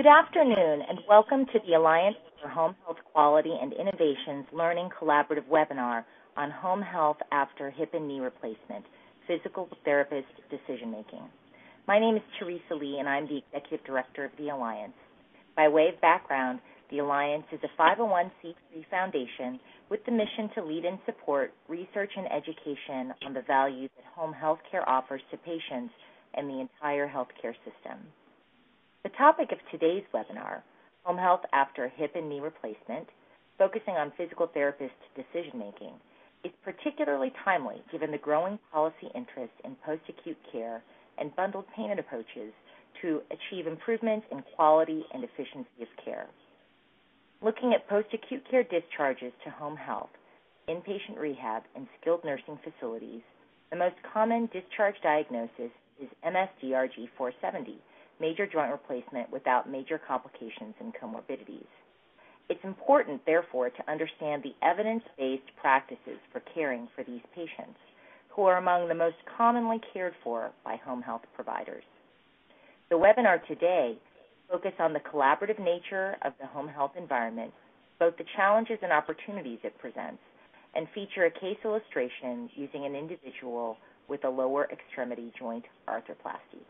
Good afternoon, and welcome to the Alliance for Home Health Quality and Innovation's Learning Collaborative webinar on home health after hip and knee replacement, physical therapist decision-making. My name is Teresa Lee, and I'm the Executive Director of the Alliance. By way of background, the Alliance is a 501c3 foundation with the mission to lead and support research and education on the value that home health care offers to patients and the entire healthcare system. The topic of today's webinar, Home Health After Hip and Knee Replacement, focusing on physical therapist decision-making, is particularly timely given the growing policy interest in post-acute care and bundled payment approaches to achieve improvements in quality and efficiency of care. Looking at post-acute care discharges to home health, inpatient rehab, and skilled nursing facilities, the most common discharge diagnosis is MSDRG 470, major joint replacement without major complications and comorbidities. It's important, therefore, to understand the evidence-based practices for caring for these patients, who are among the most commonly cared for by home health providers. The webinar today focuses on the collaborative nature of the home health environment, both the challenges and opportunities it presents, and feature a case illustration using an individual with a lower extremity joint arthroplasty.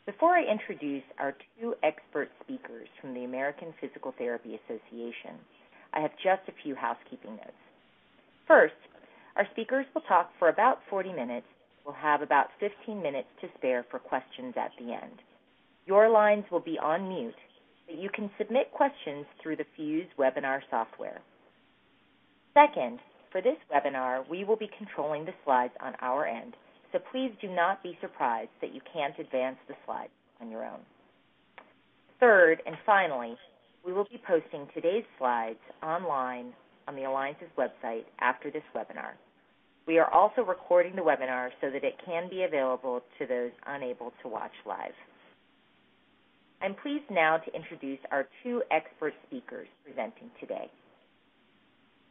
Before I introduce our two expert speakers from the American Physical Therapy Association, I have just a few housekeeping notes. First, our speakers will talk for about 40 minutes. We'll have about 15 minutes to spare for questions at the end. Your lines will be on mute, but you can submit questions through the Fuse webinar software. Second, for this webinar, we will be controlling the slides on our end, so please do not be surprised that you can't advance the slides on your own. Third, and finally, we will be posting today's slides online on the Alliance's website after this webinar. We are also recording the webinar so that it can be available to those unable to watch live. I'm pleased now to introduce our two expert speakers presenting today.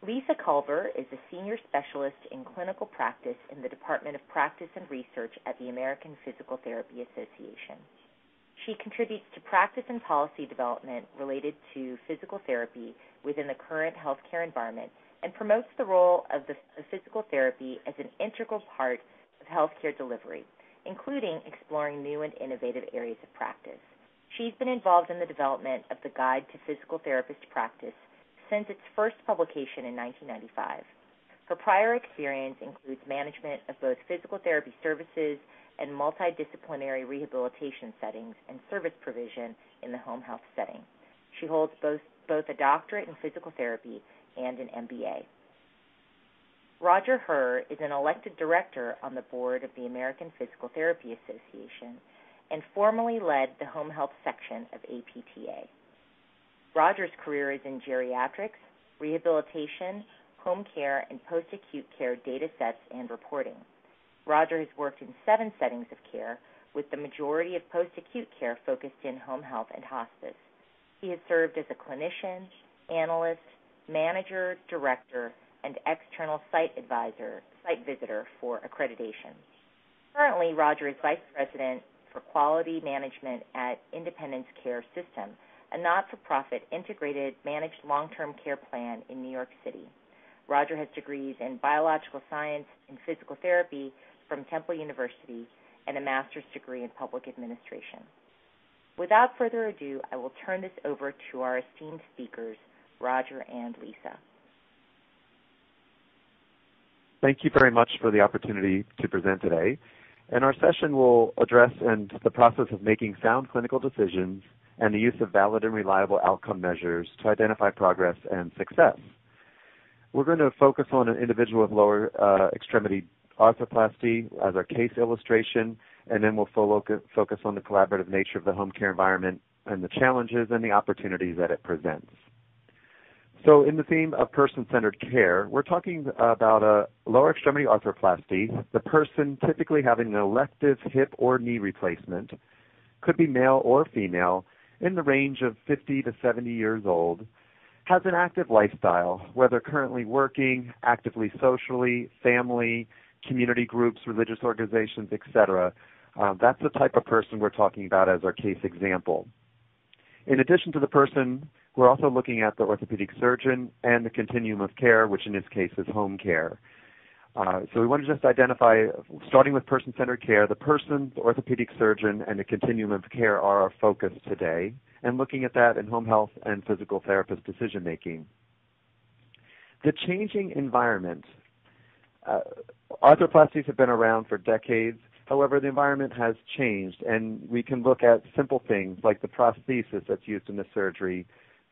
Lisa Culver is a senior specialist in clinical practice in the Department of Practice and Research at the American Physical Therapy Association. She contributes to practice and policy development related to physical therapy within the current healthcare environment and promotes the role of physical therapy as an integral part of healthcare delivery, including exploring new and innovative areas of practice. She's been involved in the development of the Guide to Physical Therapist Practice since its first publication in 1995. Her prior experience includes management of both physical therapy services and multidisciplinary rehabilitation settings and service provision in the home health setting. She holds both a doctorate in physical therapy and an MBA. Roger Herr is an elected director on the board of the American Physical Therapy Association and formerly led the home health section of APTA. Roger's career is in geriatrics, rehabilitation, home care, and post-acute care data sets and reporting. Roger has worked in 7 settings of care, with the majority of post-acute care focused in home health and hospice. He has served as a clinician, analyst, manager, director, and external site visitor for accreditation. Currently, Roger is Vice President for Quality Management at Independence Care System, a not-for-profit integrated managed long-term care plan in New York City. Roger has degrees in biological science and physical therapy from Temple University and a master's degree in public administration. Without further ado, I will turn this over to our esteemed speakers, Roger and Lisa. Thank you very much for the opportunity to present today. And our session will address the process of making sound clinical decisions and the use of valid and reliable outcome measures to identify progress and success. We're going to focus on an individual with lower extremity arthroplasty as our case illustration, and then we'll focus on the collaborative nature of the home care environment and the challenges and the opportunities that it presents. So in the theme of person-centered care, we're talking about a lower extremity arthroplasty, the person typically having an elective hip or knee replacement, could be male or female, in the range of 50 to 70 years old, has an active lifestyle, whether currently working, actively socially, family, community groups, religious organizations, etc. That's the type of person we're talking about as our case example. In addition to the person, we're also looking at the orthopedic surgeon and the continuum of care, which in this case is home care. So we want to just identify, starting with person-centered care, the person, the orthopedic surgeon, and the continuum of care are our focus today, and looking at that in home health and physical therapist decision-making. The changing environment. Arthroplasties have been around for decades. However, the environment has changed, and we can look at simple things like the prosthesis that's used in the surgery.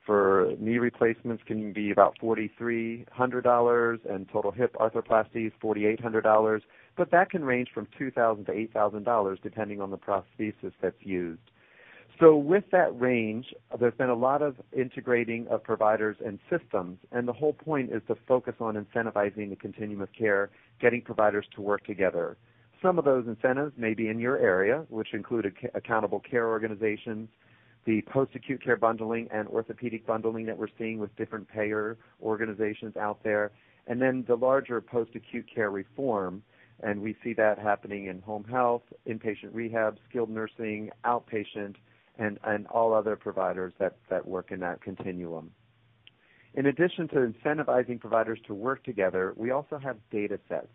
For knee replacements can be about $4,300, and total hip arthroplasties $4,800, but that can range from $2,000 to $8,000 depending on the prosthesis that's used. So with that range, there's been a lot of integrating of providers and systems, and the whole point is to focus on incentivizing the continuum of care, getting providers to work together. Some of those incentives may be in your area, which include accountable care organizations, the post-acute care bundling and orthopedic bundling that we're seeing with different payer organizations out there, and then the larger post-acute care reform, and we see that happening in home health, inpatient rehab, skilled nursing, outpatient, and all other providers that work in that continuum. In addition to incentivizing providers to work together, we also have data sets.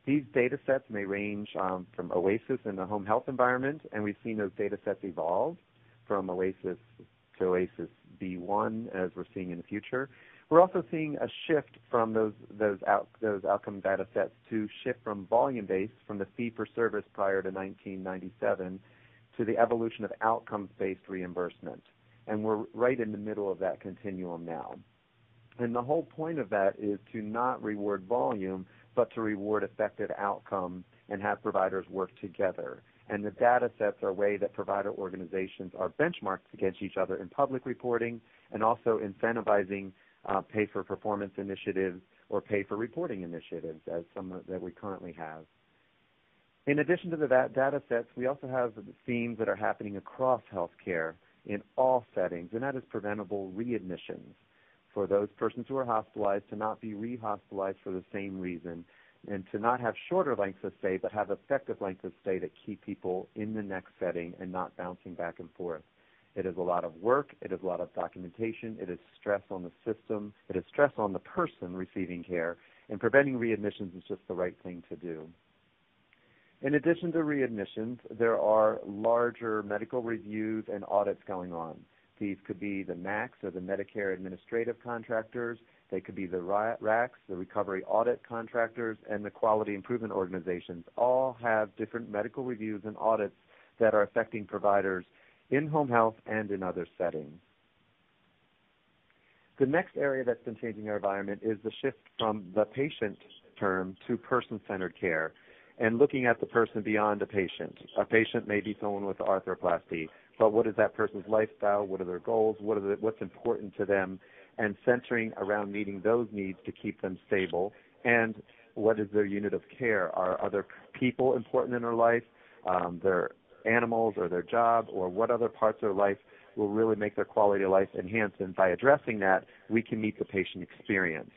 These data sets may range from OASIS in the home health environment, and we've seen those data sets evolve from OASIS to OASIS B1 as we're seeing in the future. We're also seeing a shift from those outcome data sets to shift from volume-based, from the fee-for-service prior to 1997, to the evolution of outcomes-based reimbursement. And we're right in the middle of that continuum now. And the whole point of that is to not reward volume, but to reward effective outcomes and have providers work together. And the data sets are a way that provider organizations are benchmarked against each other in public reporting, and also incentivizing pay-for-performance initiatives or pay-for-reporting initiatives, as some that we currently have. In addition to the data sets, we also have themes that are happening across healthcare in all settings, and that is preventable readmissions for those persons who are hospitalized to not be re-hospitalized for the same reason, and to not have shorter lengths of stay, but have effective lengths of stay that keep people in the next setting and not bouncing back and forth. It is a lot of work. It is a lot of documentation. It is stress on the system. It is stress on the person receiving care, and preventing readmissions is just the right thing to do. In addition to readmissions, there are larger medical reviews and audits going on. These could be the MACs, or the Medicare Administrative Contractors. They could be the RACs, the Recovery Audit Contractors, and the Quality Improvement Organizations. All have different medical reviews and audits that are affecting providers in home health and in other settings. The next area that's been changing our environment is the shift from the patient term to person-centered care, and looking at the person beyond a patient. A patient may be someone with arthroplasty, but what is that person's lifestyle? What are their goals? What's important to them? And centering around meeting those needs to keep them stable. And what is their unit of care? Are other people important in their life, their animals or their job, or what other parts of their life will really make their quality of life enhanced? And by addressing that, we can meet the patient experience.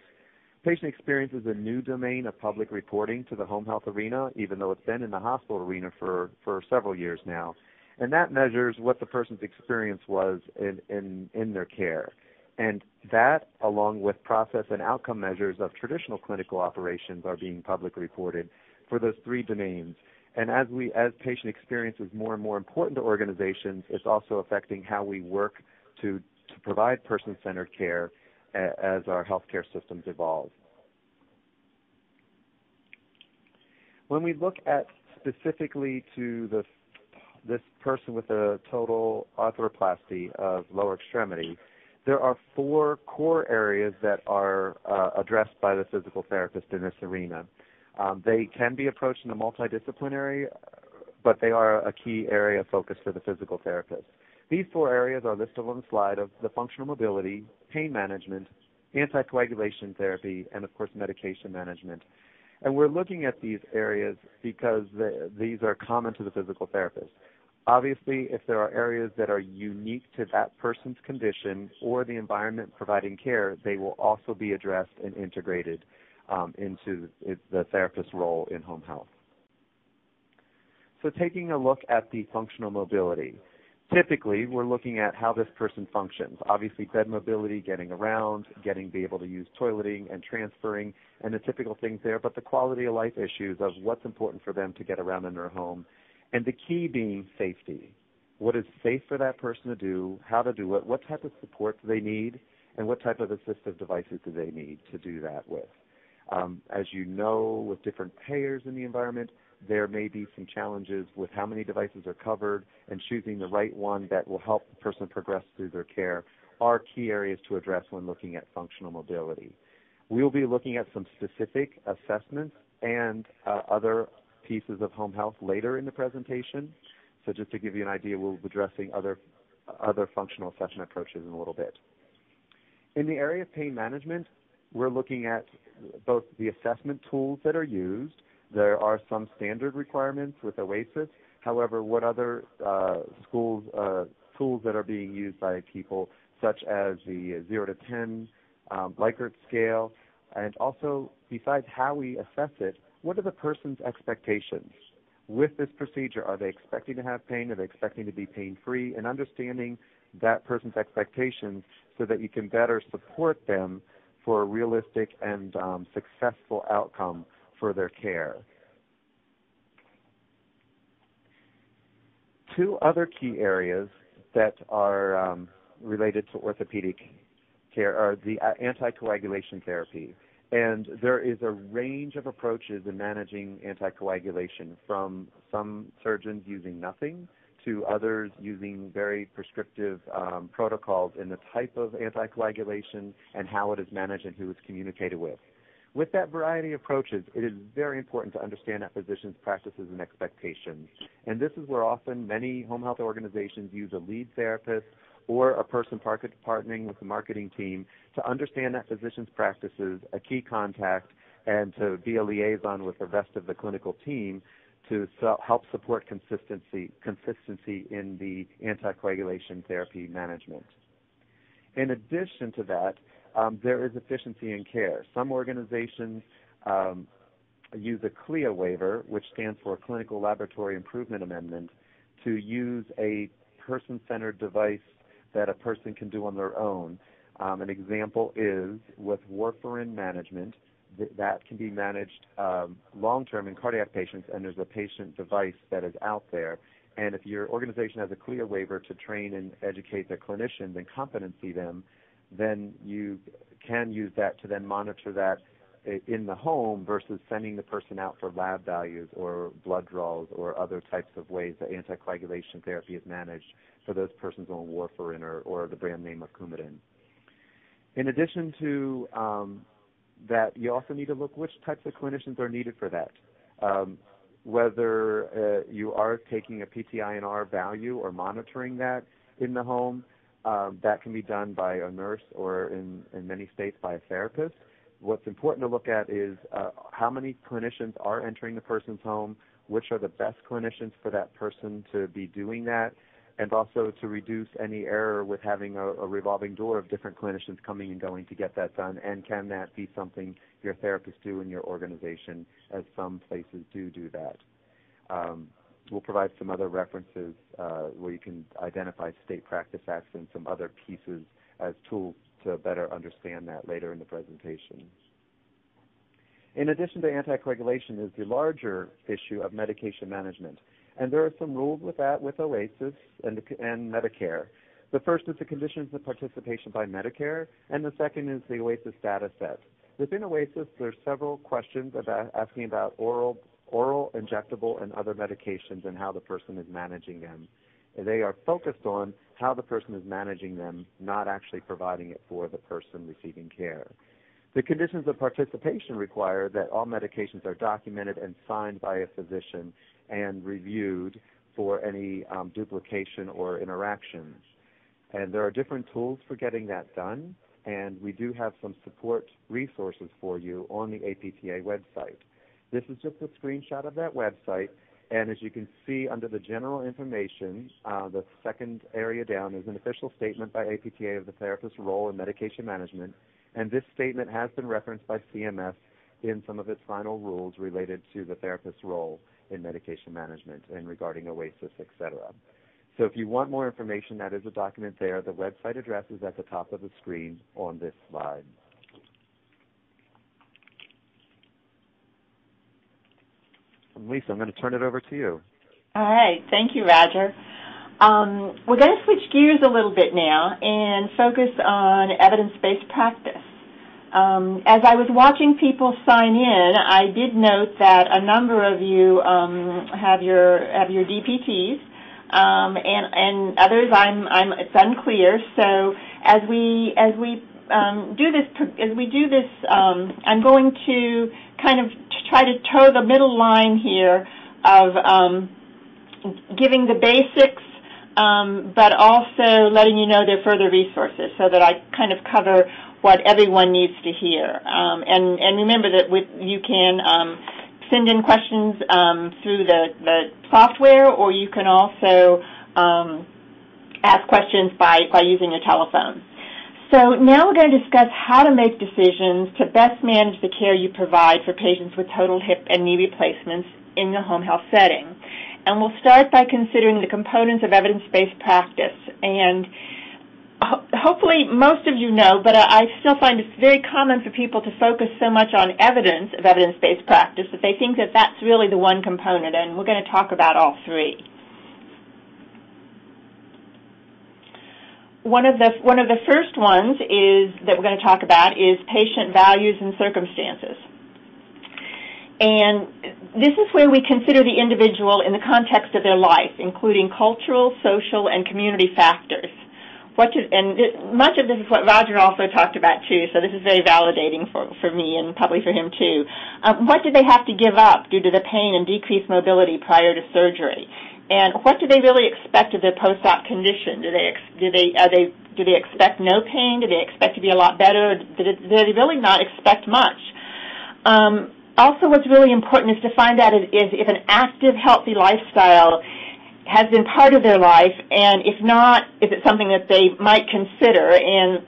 Patient experience is a new domain of public reporting to the home health arena, even though it's been in the hospital arena for several years now. And that measures what the person's experience was in their care. And that, along with process and outcome measures of traditional clinical operations, are being publicly reported for those three domains. And as patient experience is more and more important to organizations, it's also affecting how we work to provide person-centered care as our healthcare systems evolve. When we look at specifically to this person with a total arthroplasty of lower extremity, there are four core areas that are addressed by the physical therapist in this arena. They can be approached in a multidisciplinary, but they are a key area of focus for the physical therapist. These four areas are listed on the slide of the functional mobility, pain management, anticoagulation therapy, and, of course, medication management. And we're looking at these areas because these are common to the physical therapist. Obviously, if there are areas that are unique to that person's condition or the environment providing care, they will also be addressed and integrated into the therapist's role in home health. So taking a look at the functional mobility. Typically, we're looking at how this person functions. Obviously, bed mobility, getting around, be able to use toileting and transferring, and the typical things there, but the quality of life issues of what's important for them to get around in their home. And the key being safety. What is safe for that person to do, how to do it, what type of support do they need, and what type of assistive devices do they need to do that with. As you know, with different payers in the environment, there may be some challenges with how many devices are covered, and choosing the right one that will help the person progress through their care are key areas to address when looking at functional mobility. We will be looking at some specific assessments and other pieces of home health later in the presentation. So just to give you an idea, we'll be addressing other functional assessment approaches in a little bit. In the area of pain management, we're looking at both the assessment tools that are used. There are some standard requirements with OASIS. However, what other tools that are being used by people, such as the 0 to 10 Likert scale, and also besides how we assess it, what are the person's expectations? With this procedure, are they expecting to have pain? Are they expecting to be pain-free? And understanding that person's expectations so that you can better support them for a realistic and successful outcome for their care. Two other key areas that are related to orthopedic care are the anticoagulation therapy. And there is a range of approaches in managing anticoagulation, from some surgeons using nothing to others using very prescriptive protocols in the type of anticoagulation and how it is managed and who it's communicated with. With that variety of approaches, it is very important to understand that physicians' practices and expectations. And this is where often many home health organizations use a lead therapist or a person partnering with the marketing team to understand that physician's practices, a key contact, and to be a liaison with the rest of the clinical team to help support consistency in the anticoagulation therapy management. In addition to that, there is efficiency in care. Some organizations use a CLIA waiver, which stands for Clinical Laboratory Improvement Amendment, to use a person-centered device that a person can do on their own. An example is with warfarin management. That can be managed long-term in cardiac patients, and there's a patient device that is out there. And if your organization has a CLIA waiver to train and educate their clinicians and competency them, then you can use that to then monitor that in the home versus sending the person out for lab values or blood draws or other types of ways that anticoagulation therapy is managed for those persons on warfarin or the brand name of Coumadin. In addition to that, you also need to look which types of clinicians are needed for that. Whether you are taking a PT/INR value or monitoring that in the home, that can be done by a nurse or in many states by a therapist. What's important to look at is how many clinicians are entering the person's home, which are the best clinicians for that person to be doing that, and also to reduce any error with having a revolving door of different clinicians coming and going to get that done, and can that be something your therapists do in your organization, as some places do that. We'll provide some other references where you can identify state practice acts and some other pieces as tools to better understand that later in the presentation. In addition to anticoagulation is the larger issue of medication management. And there are some rules with that with OASIS and Medicare. The first is the conditions of participation by Medicare, and the second is the OASIS data set. Within OASIS, there's several questions asking about oral, injectable, and other medications and how the person is managing them. They are focused on how the person is managing them, not actually providing it for the person receiving care. The conditions of participation require that all medications are documented and signed by a physician and reviewed for any duplication or interactions. And there are different tools for getting that done, and we do have some support resources for you on the APTA website. This is just a screenshot of that website, and as you can see under the general information, the second area down is an official statement by APTA of the therapist's role in medication management, and this statement has been referenced by CMS in some of its final rules related to the therapist's role in medication management and regarding OASIS, etc. So if you want more information, that is a document there. The website address is at the top of the screen on this slide. Lisa, I'm going to turn it over to you. All right. Thank you, Roger. We're going to switch gears a little bit now and focus on evidence-based practice. As I was watching people sign in, I did note that a number of you have your DPTs, and others it's unclear. So as we do this, I'm going to kind of try to toe the middle line here of giving the basics, but also letting you know there are further resources, so that I kind of cover what everyone needs to hear. And remember that you can send in questions through the software, or you can also ask questions by using your telephone. So now we're going to discuss how to make decisions to best manage the care you provide for patients with total hip and knee replacements in the home health setting. And we'll start by considering the components of evidence-based practice. And hopefully most of you know, but I still find it's very common for people to focus so much on evidence of evidence-based practice that they think that that's really the one component, and we're going to talk about all three. One of the first ones that we're going to talk about is patient values and circumstances. And this is where we consider the individual in the context of their life, including cultural, social, and community factors. Much of this is what Roger also talked about, too, so this is very validating for me and probably for him, too. What do they have to give up due to the pain and decreased mobility prior to surgery? And what do they really expect of their post-op condition? Do they expect no pain? Do they expect to be a lot better? Do they really not expect much? Also, what's really important is to find out if an active, healthy lifestyle has been part of their life, and if not, is it something that they might consider? And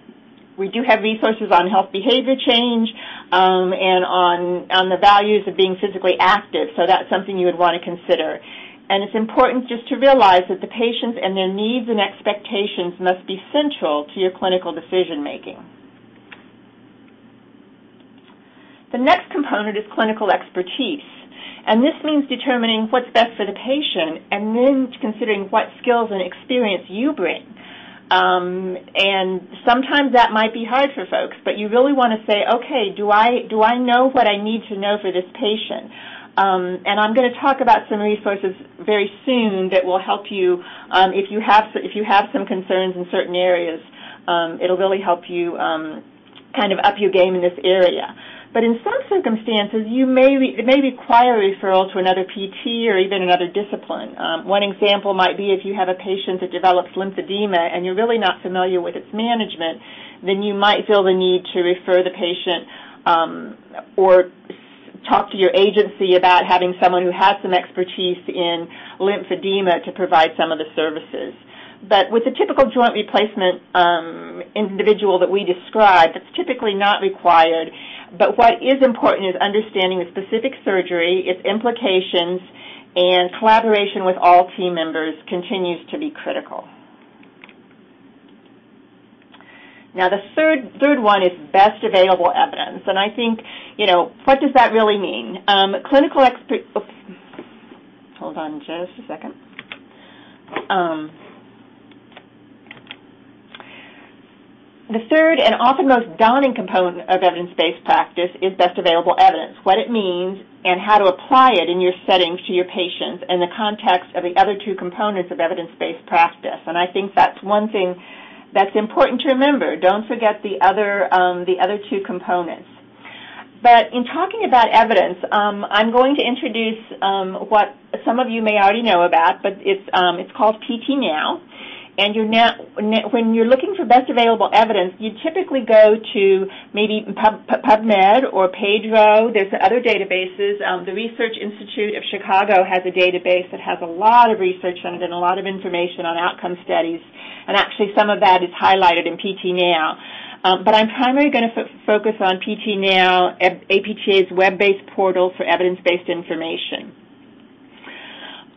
we do have resources on health behavior change and on the values of being physically active, so that's something you would want to consider. And it's important just to realize that the patients and their needs and expectations must be central to your clinical decision-making. The next component is clinical expertise. And this means determining what's best for the patient and then considering what skills and experience you bring. And sometimes that might be hard for folks, but you really want to say, okay, do I know what I need to know for this patient? And I'm going to talk about some resources very soon that will help you if you have some concerns in certain areas. It'll really help you kind of up your game in this area. But in some circumstances, it may require a referral to another PT or even another discipline. One example might be if you have a patient that develops lymphedema and you're really not familiar with its management, then you might feel the need to refer the patient or talk to your agency about having someone who has some expertise in lymphedema to provide some of the services. But with the typical joint replacement individual that we described, it's typically not required. But what is important is understanding the specific surgery, its implications, and collaboration with all team members continues to be critical. Now, the third one is best available evidence. And I think, what does that really mean? Clinical expert... Hold on just a second. The third and often most daunting component of evidence-based practice is best available evidence, what it means and how to apply it in your settings to your patients in the context of the other two components of evidence-based practice. And I think that's one thing that's important to remember. Don't forget the other two components. But in talking about evidence, I'm going to introduce what some of you may already know about, but it's called PT Now. And when you're looking for best available evidence, you typically go to maybe PubMed or Pedro. There's other databases. The Research Institute of Chicago has a database that has a lot of research on it and a lot of information on outcome studies. And actually some of that is highlighted in PT Now. But I'm primarily going to focus on PT Now, APTA's web-based portal for evidence-based information.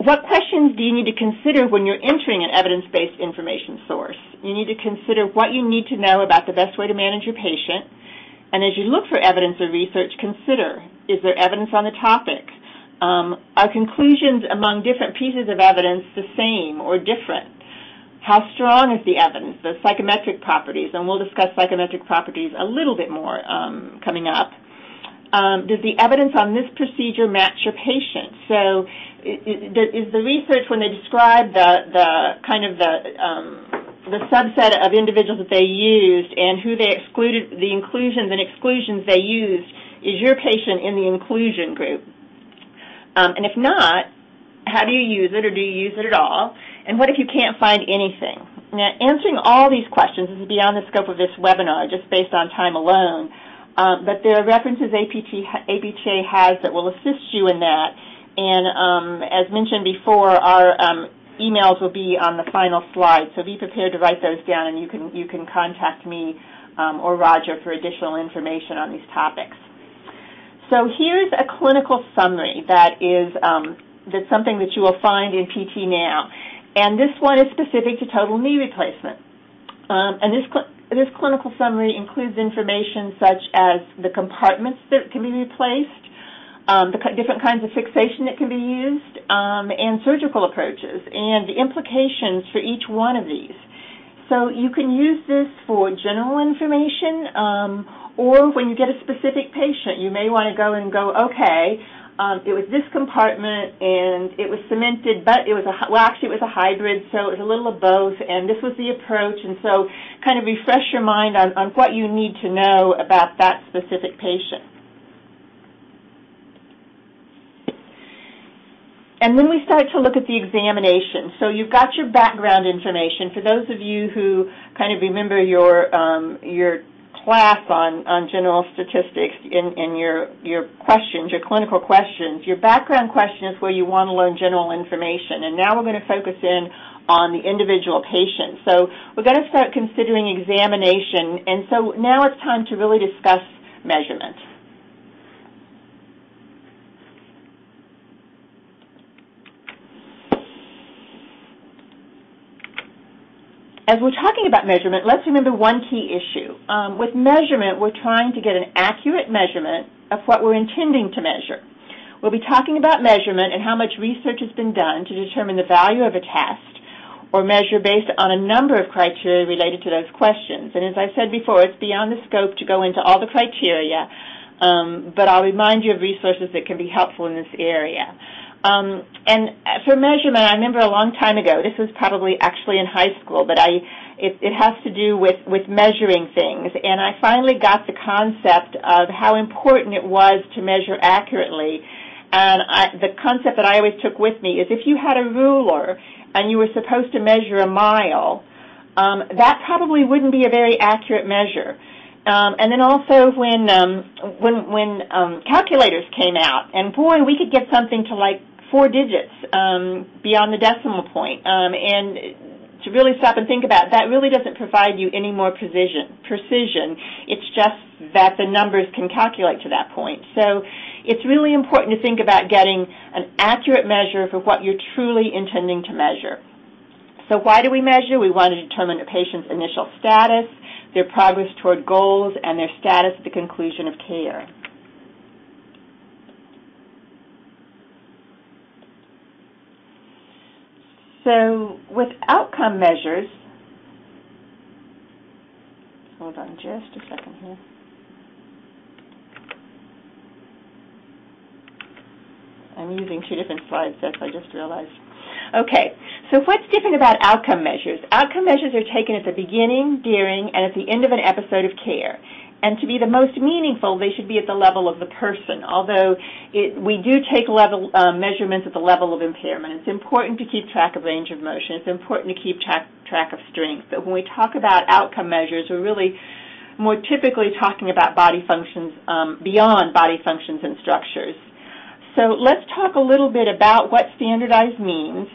what questions do you need to consider when you're entering an evidence-based information source? You need to consider what you need to know about the best way to manage your patient. And as you look for evidence or research, consider, is there evidence on the topic? Are conclusions among different pieces of evidence the same or different? How strong is the evidence, the psychometric properties? And we'll discuss psychometric properties a little bit more coming up. Does the evidence on this procedure match your patient? So is the research, when they describe the subset of individuals that they used and who they excluded, the inclusions and exclusions they used, is your patient in the inclusion group? And if not, how do you use it, or do you use it at all? And what if you can't find anything? Now, answering all these questions is beyond the scope of this webinar, just based on time alone, but there are references APTA has that will assist you in that. And as mentioned before, our emails will be on the final slide, so be prepared to write those down, and you can contact me or Roger for additional information on these topics. So here's a clinical summary that is that's something that you will find in PT Now, and this one is specific to total knee replacement. And this clinical summary includes information such as the compartments that can be replaced, the different kinds of fixation that can be used, and surgical approaches, and the implications for each one of these. So you can use this for general information, or when you get a specific patient, you may want to go and go, okay, it was this compartment, and it was cemented, but it was actually it was a hybrid, so it was a little of both, and this was the approach, and so kind of refresh your mind on what you need to know about that specific patient. And then we start to look at the examination. So you've got your background information. For those of you who kind of remember your class on general statistics in your questions, your clinical questions, your background question is where you want to learn general information. And now we're going to focus in on the individual patient. So we're going to start considering examination. And so now it's time to really discuss measurement. As we're talking about measurement, let's remember one key issue. With measurement, we're trying to get an accurate measurement of what we're intending to measure. We'll be talking about measurement and how much research has been done to determine the value of a test or measure based on a number of criteria related to those questions. And as I said before, it's beyond the scope to go into all the criteria, but I'll remind you of resources that can be helpful in this area. And for measurement, I remember a long time ago, this was probably actually in high school, but it has to do with measuring things. And I finally got the concept of how important it was to measure accurately. And the concept that I always took with me is if you had a ruler and you were supposed to measure a mile, that probably wouldn't be a very accurate measure. And then also when calculators came out, and boy, we could get something to like 4 digits beyond the decimal point. And to really stop and think about it, that really doesn't provide you any more precision. It's just that the numbers can calculate to that point. So it's really important to think about getting an accurate measure for what you're truly intending to measure. So why do we measure? We want to determine a patient's initial status, their progress toward goals, and their status at the conclusion of care. So with outcome measures, hold on just a second here. I'm using 2 different slide sets, I just realized. Okay, so what's different about outcome measures? Outcome measures are taken at the beginning, during, and at the end of an episode of care. And to be the most meaningful, they should be at the level of the person, although we do take measurements at the level of impairment. It's important to keep track of range of motion. It's important to keep track of strength. But when we talk about outcome measures, we're really more typically talking about body functions beyond body functions and structures. So let's talk a little bit about what standardized means,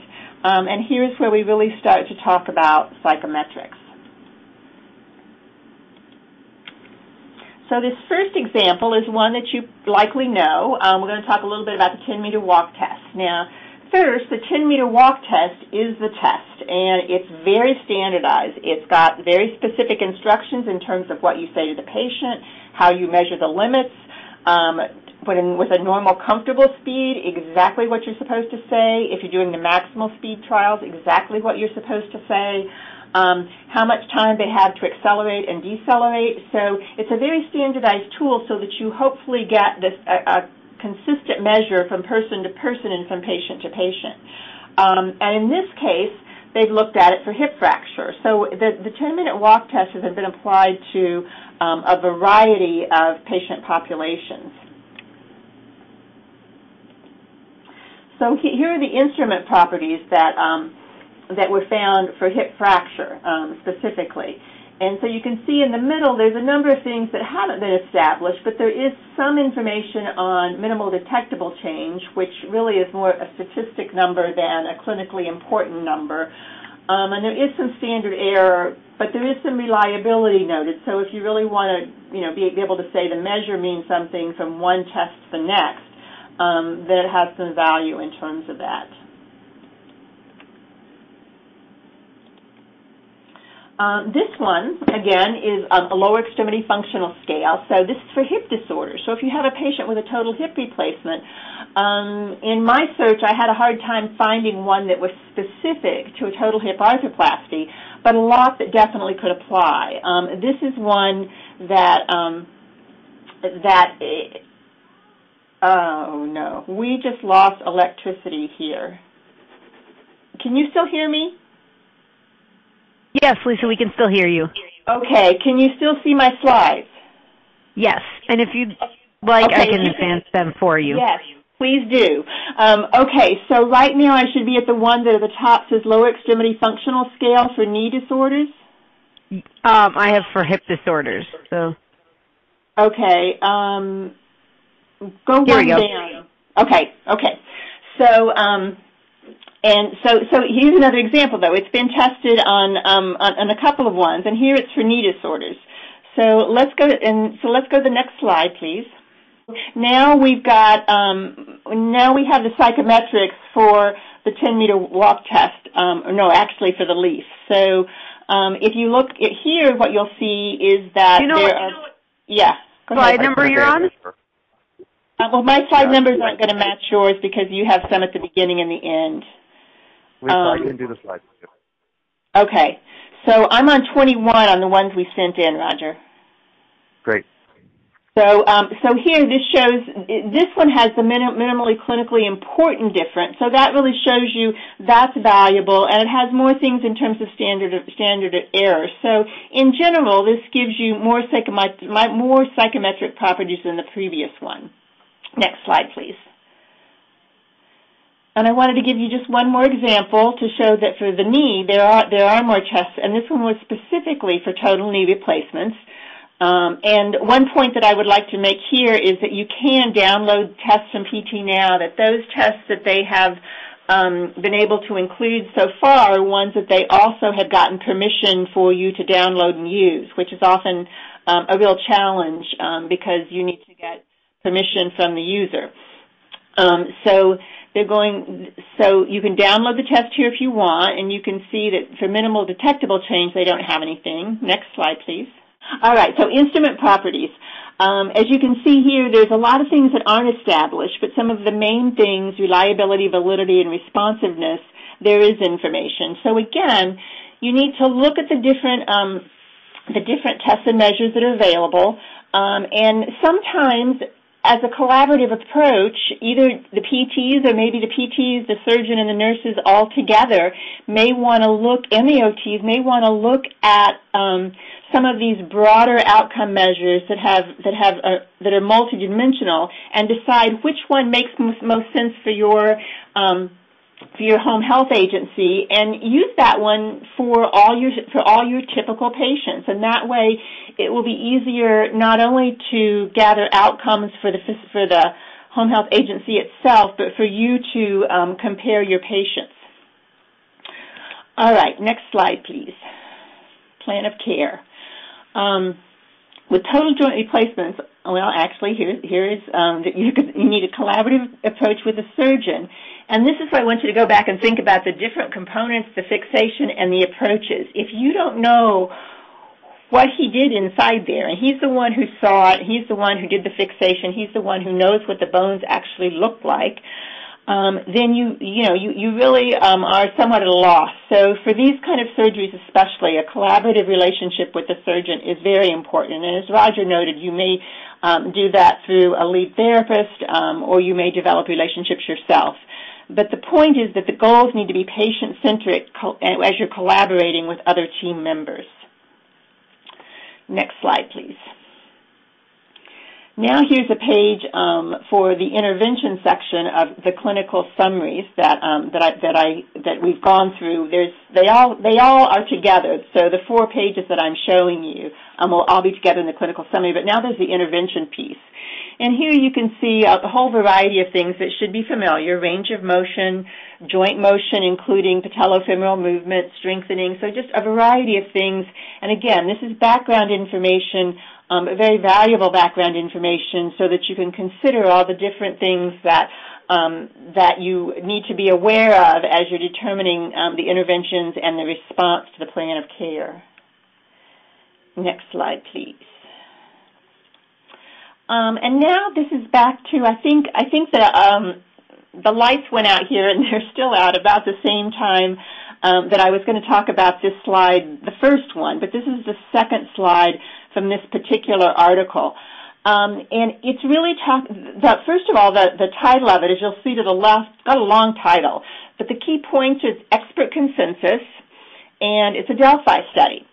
and here's where we really start to talk about psychometrics. So this first example is one that you likely know. We're going to talk a little bit about the 10-meter walk test. Now, first, the 10-meter walk test is the test, and it's very standardized. It's got very specific instructions in terms of what you say to the patient, how you measure the limits, with a normal comfortable speed, exactly what you're supposed to say. If you're doing the maximal speed trials, exactly what you're supposed to say. How much time they have to accelerate and decelerate. So it's a very standardized tool so that you hopefully get this a consistent measure from person to person and from patient to patient. And in this case, they've looked at it for hip fracture. So the 10-minute walk test has been applied to a variety of patient populations. So here are the instrument properties that were found for hip fracture specifically. And so you can see in the middle there's a number of things that haven't been established, but there is some information on minimal detectable change, which really is more a statistic number than a clinically important number. And there is some standard error, but there is some reliability noted. So if you really want to be able to say the measure means something from one test to the next, then it has some value in terms of that. This one, again, is a lower extremity functional scale. So this is for hip disorders. So if you have a patient with a total hip replacement, in my search I had a hard time finding one that was specific to a total hip arthroplasty, but a lot that definitely could apply. This is one that, oh no, we just lost electricity here. Can you still hear me? Yes, Lisa, we can still hear you. Okay, can you still see my slides? Yes, and if you'd like, okay, I can advance them for you. Yes, please do. Okay, so right now I should be at the one that at the top says lower extremity functional scale for knee disorders? I have for hip disorders. So. Okay, go one down. Okay. So, and so here's another example, though. It's been tested on a couple of ones, and here it's for knee disorders. So let's go to the next slide, please. Now we've got now we have the psychometrics for the 10-meter walk test. No, actually for the LEAF. So if you look at here, what you'll see is that yeah. Slide number you're on? Well, my slide numbers aren't going to match yours because you have some at the beginning and the end. I can do the slides. Okay. So I'm on 21 on the ones we sent in, Roger. Great. So here, this one has the minimally clinically important difference. So that really shows you that's valuable, and it has more things in terms of standard error. So in general, this gives you more psychometric properties than the previous one. Next slide, please. And I wanted to give you just one more example to show that for the knee, there are more tests, and this one was specifically for total knee replacements. And one point that I would like to make here is that you can download tests from PT Now, that those tests that they have been able to include so far are ones that they also have gotten permission for you to download and use, which is often a real challenge because you need to get permission from the user. So you can download the test here if you want, and you can see that for minimal detectable change, they don't have anything. Next slide, please. All right, so instrument properties. As you can see here, there's a lot of things that aren't established, but some of the main things, reliability, validity, and responsiveness, there is information. So again, you need to look at the different tests and measures that are available, and sometimes as a collaborative approach, either the PTs or maybe the PTs, the surgeon, and the nurses all together may want to look, and the OTs may want to look at some of these broader outcome measures that are multidimensional and decide which one makes most sense for your home health agency, and use that one for all your typical patients. And that way, it will be easier not only to gather outcomes for the home health agency itself, but for you to compare your patients. All right, next slide, please. Plan of care. With total joint replacements, Well, actually, here is that you need a collaborative approach with a surgeon. And this is where I want you to go back and think about the different components, the fixation, and the approaches. If you don't know what he did inside there, and he's the one who saw it, he's the one who did the fixation, he's the one who knows what the bones actually look like, then you really are somewhat at a loss. So for these kind of surgeries especially, a collaborative relationship with the surgeon is very important. And as Roger noted, you may do that through a lead therapist, or you may develop relationships yourself. But the point is that the goals need to be patient-centric as you're collaborating with other team members. Next slide, please. Now here's a page for the intervention section of the clinical summaries that we've gone through. They all are together. So the 4 pages that I'm showing you will all be together in the clinical summary. But now there's the intervention piece. And here you can see a whole variety of things that should be familiar: range of motion, joint motion, including patellofemoral movement, strengthening. So just a variety of things. And again, this is background information, very valuable background information, so that you can consider all the different things that you need to be aware of as you're determining the interventions and the response to the plan of care. Next slide, please. And now this is back to, I think that the lights went out here, and they're still out about the same time that I was going to talk about this slide, the first one, but this is the second slide from this particular article. And it's really first of all, the title of it, as you'll see to the left, got a long title, but the key point is expert consensus, and it's a Delphi study.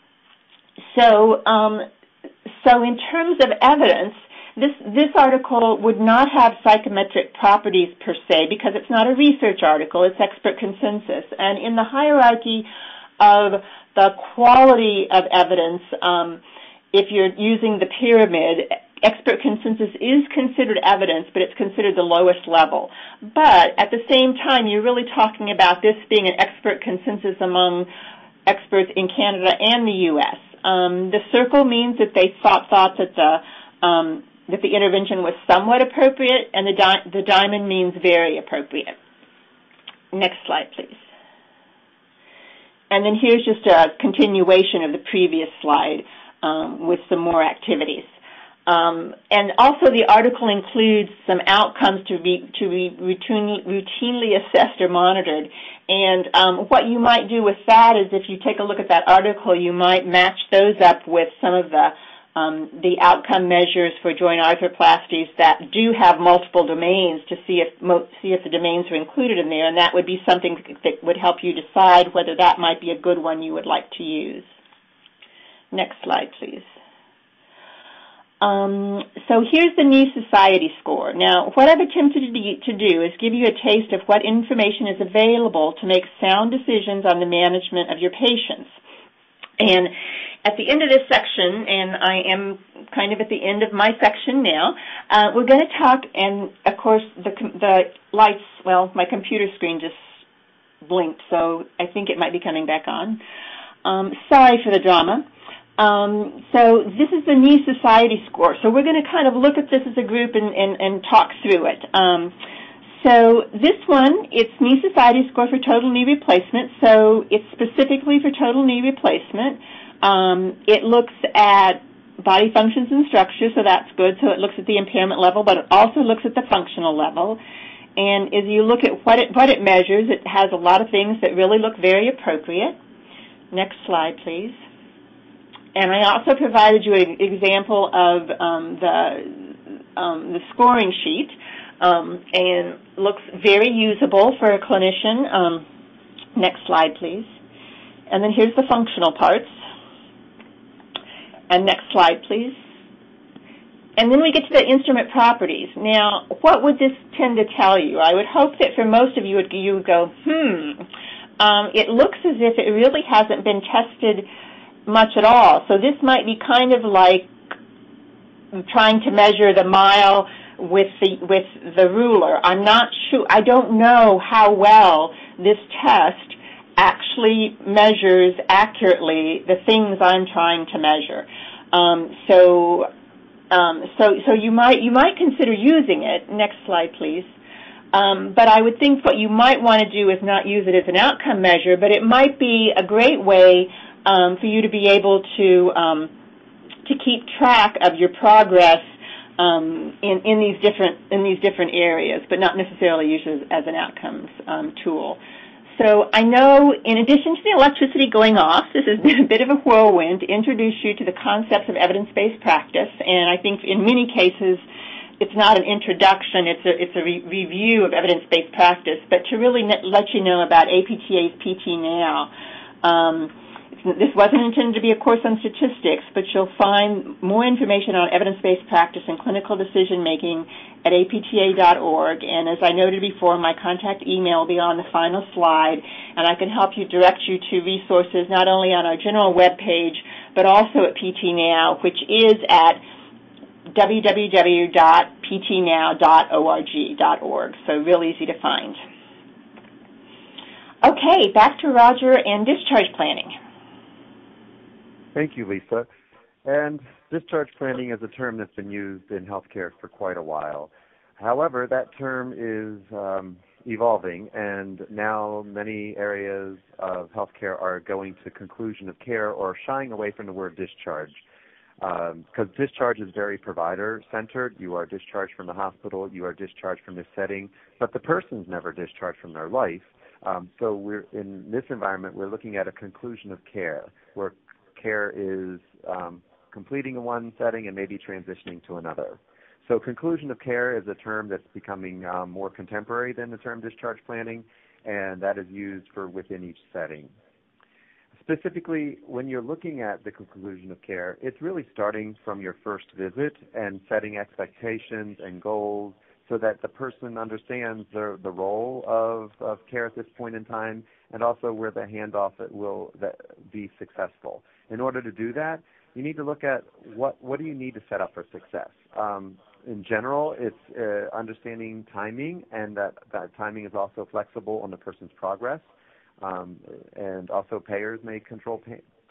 So in terms of evidence, this article would not have psychometric properties per se, because it's not a research article, it's expert consensus. And in the hierarchy of the quality of evidence, if you're using the pyramid, expert consensus is considered evidence, but it's considered the lowest level. But at the same time, you're really talking about this being an expert consensus among experts in Canada and the U.S. The circle means that they thought that the intervention was somewhat appropriate, and the diamond means very appropriate. Next slide, please. And then here's just a continuation of the previous slide with some more activities. And also the article includes some outcomes to be routinely assessed or monitored. And what you might do with that is, if you take a look at that article, you might match those up with some of the outcome measures for joint arthroplasties that do have multiple domains, to see if the domains are included in there, and that would be something that would help you decide whether that might be a good one you would like to use. Next slide, please. So here's the Knee Society score. Now, what I've attempted to do is give you a taste of what information is available to make sound decisions on the management of your patients. And at the end of this section, and I am kind of at the end of my section now, we're going to talk, and of course the lights, well, my computer screen just blinked, so I think it might be coming back on. Sorry for the drama. So this is the Knee Society score. So we're going to kind of look at this as a group and talk through it. So this one, it's Knee Society score for total knee replacement. So it's specifically for total knee replacement. It looks at body functions and structure, so that's good. So it looks at the impairment level, but it also looks at the functional level. And as you look at what it measures, it has a lot of things that really look very appropriate. Next slide, please. And I also provided you an example of the scoring sheet, and looks very usable for a clinician. Next slide, please. And then here's the functional parts. And next slide, please. And then we get to the instrument properties. Now, what would this tend to tell you? I would hope that for most of you, you would go, it looks as if it really hasn't been tested much at all. So this might be kind of like trying to measure the mile with the ruler. I'm not sure. I don't know how well this test actually measures accurately the things I'm trying to measure. So So you might consider using it. Next slide, please. But I would think what you might want to do is not use it as an outcome measure, but it might be a great way for you to be able to keep track of your progress in these different areas, but not necessarily use it as an outcomes tool. So I know, in addition to the electricity going off, this has been a bit of a whirlwind to introduce you to the concepts of evidence-based practice, and I think in many cases it's not an introduction, it's a review of evidence-based practice, but to really let you know about APTA's PT Now. This wasn't intended to be a course on statistics, but you'll find more information on evidence-based practice and clinical decision-making at apta.org. And as I noted before, my contact email will be on the final slide, and I can help you direct you to resources not only on our general web page, but also at PT Now, which is at www.ptnow.org. So real easy to find. Okay, back to Roger and discharge planning. Thank you, Lisa. And discharge planning is a term that's been used in healthcare for quite a while. However, that term is evolving, and now many areas of healthcare are going to conclusion of care or shying away from the word discharge. Because discharge is very provider-centered. You are discharged from the hospital, you are discharged from this setting, but the person's never discharged from their life. So we're in this environment, we're looking at a conclusion of care, where care is completing in one setting and maybe transitioning to another. So conclusion of care is a term that's becoming more contemporary than the term discharge planning, and that is used for within each setting. Specifically, when you're looking at the conclusion of care, it's really starting from your first visit and setting expectations and goals so that the person understands the role of care at this point in time, and also where the handoff will be successful. In order to do that, you need to look at what do you need to set up for success. In general, it's understanding timing, and that timing is also flexible on the person's progress. And also payers may control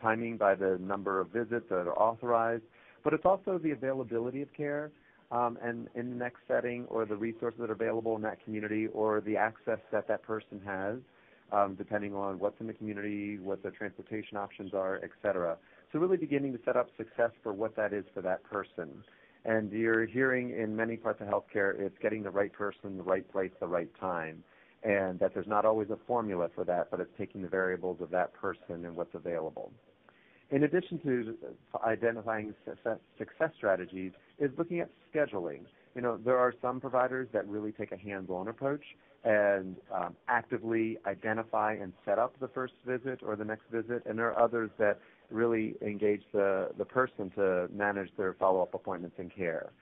timing by the number of visits that are authorized, but it's also the availability of care and in the next setting, or the resources that are available in that community, or the access that person has, depending on what's in the community, what the transportation options are, et cetera. So really beginning to set up success for what that is for that person. And you're hearing in many parts of healthcare, it's getting the right person, the right place, the right time, and that there's not always a formula for that, but it's taking the variables of that person and what's available. In addition to identifying success strategies, is looking at scheduling. You know, there are some providers that really take a hands-on approach and actively identify and set up the first visit or the next visit, and there are others that really engage the person to manage their follow-up appointments and care.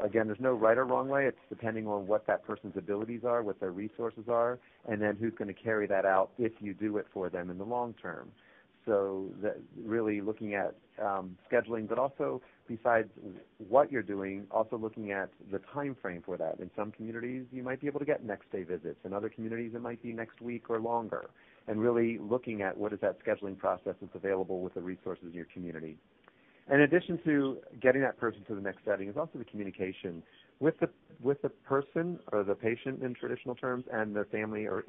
Again, there's no right or wrong way. It's depending on what that person's abilities are, what their resources are, and then who's going to carry that out if you do it for them in the long term. So that really looking at scheduling, but also besides what you're doing, also looking at the time frame for that. In some communities, you might be able to get next-day visits. In other communities, it might be next week or longer. And really looking at what is that scheduling process that's available with the resources in your community. In addition to getting that person to the next setting is also the communication with the person or the patient in traditional terms and their family or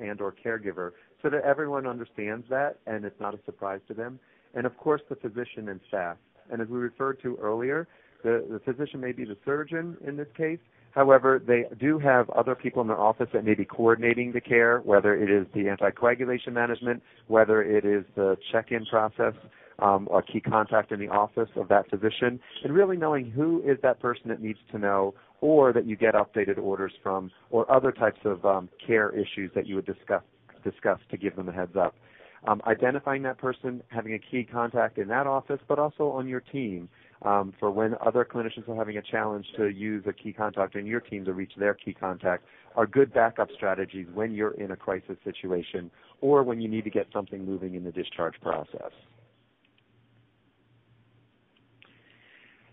caregiver, so that everyone understands that and it's not a surprise to them. And of course the physician and staff. And as we referred to earlier, the physician may be the surgeon in this case. However, they do have other people in their office that may be coordinating the care, whether it is the anticoagulation management, whether it is the check-in process, a key contact in the office of that physician, and really knowing who is that person that needs to know, or that you get updated orders from, or other types of care issues that you would discuss to give them a heads up. Identifying that person, having a key contact in that office, but also on your team for when other clinicians are having a challenge to use a key contact in your team to reach their key contact, are good backup strategies when you're in a crisis situation or when you need to get something moving in the discharge process.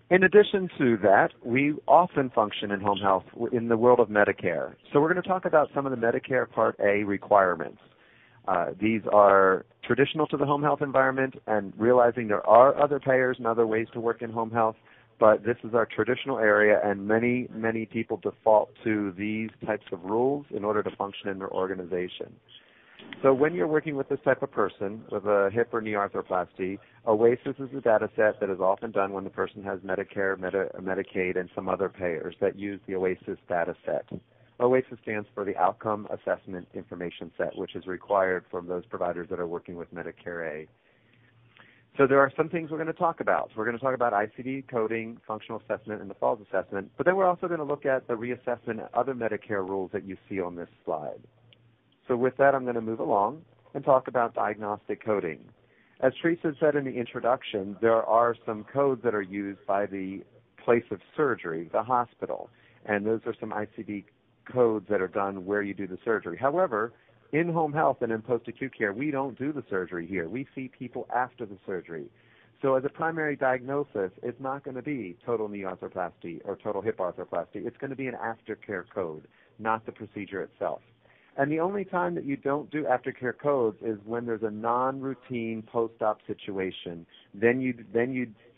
In addition to that, we often function in home health in the world of Medicare. So we're going to talk about some of the Medicare Part A requirements. These are traditional to the home health environment, and realizing there are other payers and other ways to work in home health, but this is our traditional area, and many, many people default to these types of rules in order to function in their organization. So when you're working with this type of person with a hip or knee arthroplasty, OASIS is a data set that is often done when the person has Medicare, Medicaid, and some other payers that use the OASIS data set. OASIS stands for the Outcome Assessment Information Set, which is required from those providers that are working with Medicare A. So there are some things we're going to talk about. We're going to talk about ICD coding, functional assessment, and the FALS assessment, but then we're also going to look at the reassessment and other Medicare rules that you see on this slide. So with that, I'm going to move along and talk about diagnostic coding. As Teresa said in the introduction, there are some codes that are used by the place of surgery, the hospital, and those are some ICD codes that are done where you do the surgery. However, in home health and in post-acute care, we don't do the surgery here. We see people after the surgery. So as a primary diagnosis, it's not going to be total knee arthroplasty or total hip arthroplasty. It's going to be an aftercare code, not the procedure itself. And the only time that you don't do aftercare codes is when there's a non-routine post-op situation. Then you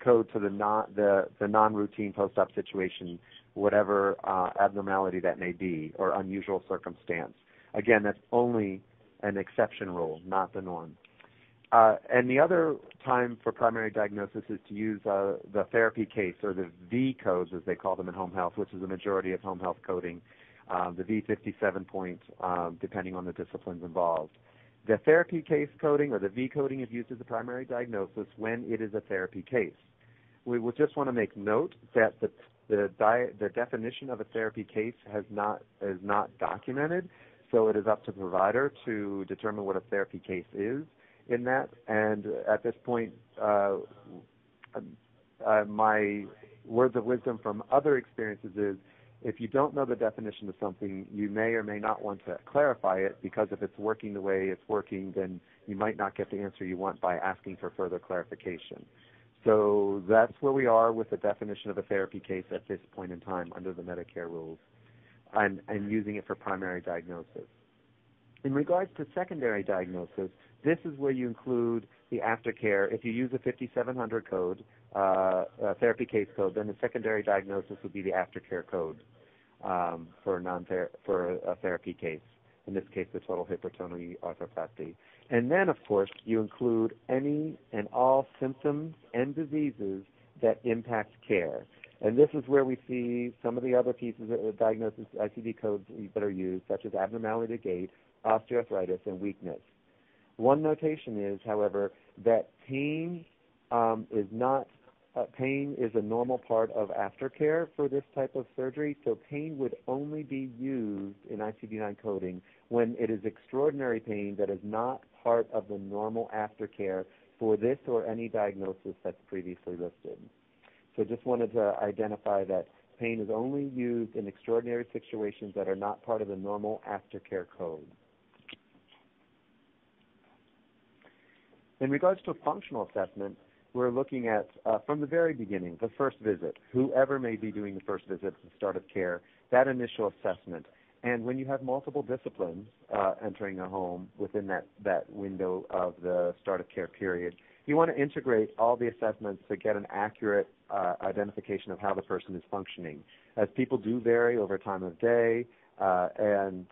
code to the non-routine post-op situation, whatever abnormality that may be or unusual circumstance. Again, that's only an exception rule, not the norm. And the other time for primary diagnosis is to use the therapy case, or the V codes, as they call them in home health, which is the majority of home health coding, the V57 point, depending on the disciplines involved. The therapy case coding, or the V coding, is used as a primary diagnosis when it is a therapy case. We would just want to make note that the definition of a therapy case is not documented. So it is up to the provider to determine what a therapy case is in that. And at this point, my words of wisdom from other experiences is, if you don't know the definition of something, you may or may not want to clarify it, because if it's working the way it's working, then you might not get the answer you want by asking for further clarification. So that's where we are with the definition of a therapy case at this point in time under the Medicare rules. And using it for primary diagnosis. In regards to secondary diagnosis, this is where you include the aftercare. If you use a 5700 code, a therapy case code, then the secondary diagnosis would be the aftercare code for a therapy case. In this case, the total hip or total knee arthroplasty. And then, of course, you include any and all symptoms and diseases that impact care. And this is where we see some of the other pieces of diagnosis, ICD codes that are used, such as abnormality of gait, osteoarthritis, and weakness. One notation is, however, that pain is a normal part of aftercare for this type of surgery, so pain would only be used in ICD-9 coding when it is extraordinary pain that is not part of the normal aftercare for this or any diagnosis that's previously listed. So just wanted to identify that pain is only used in extraordinary situations that are not part of the normal aftercare code. In regards to functional assessment, we're looking at, from the very beginning, the first visit, whoever may be doing the first visit at the start of care, that initial assessment. And when you have multiple disciplines entering a home within that window of the start of care period, you want to integrate all the assessments to get an accurate identification of how the person is functioning. As people do vary over time of day and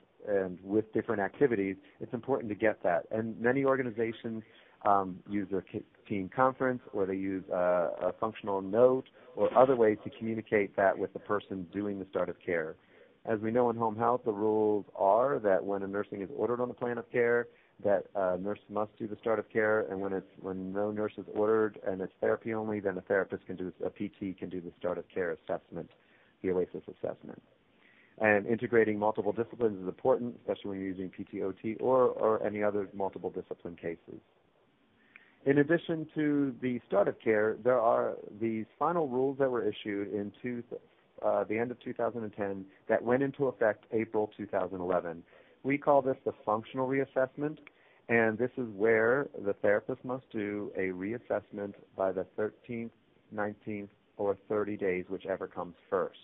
with different activities, it's important to get that. And many organizations use a team conference, or they use a functional note or other ways to communicate that with the person doing the start of care. As we know in home health, the rules are that when a nursing is ordered on the plan of care, that a nurse must do the start of care, and when no nurse is ordered and it's therapy only, then a therapist can do, a PT can do the start of care assessment, the OASIS assessment. And integrating multiple disciplines is important, especially when you're using PT-OT or any other multiple discipline cases. In addition to the start of care, there are these final rules that were issued in the end of 2010 that went into effect April 2011. We call this the functional reassessment, and this is where the therapist must do a reassessment by the 13th, 19th, or 30 days, whichever comes first.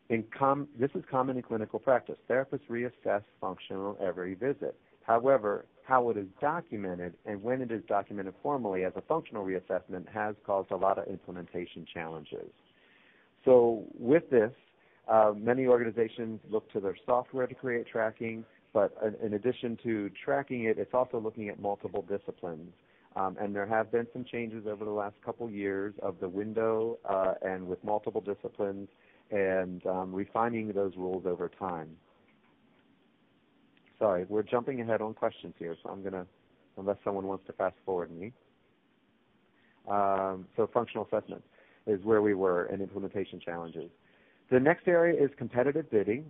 This is common in clinical practice. Therapists reassess functional every visit. However, how it is documented and when it is documented formally as a functional reassessment has caused a lot of implementation challenges. So with this, many organizations look to their software to create tracking, but in addition to tracking it, it's also looking at multiple disciplines. And there have been some changes over the last couple years of the window and with multiple disciplines and refining those rules over time. Sorry, we're jumping ahead on questions here, so I'm going to, unless someone wants to fast forward me. So functional assessment is where we were in implementation challenges. The next area is competitive bidding,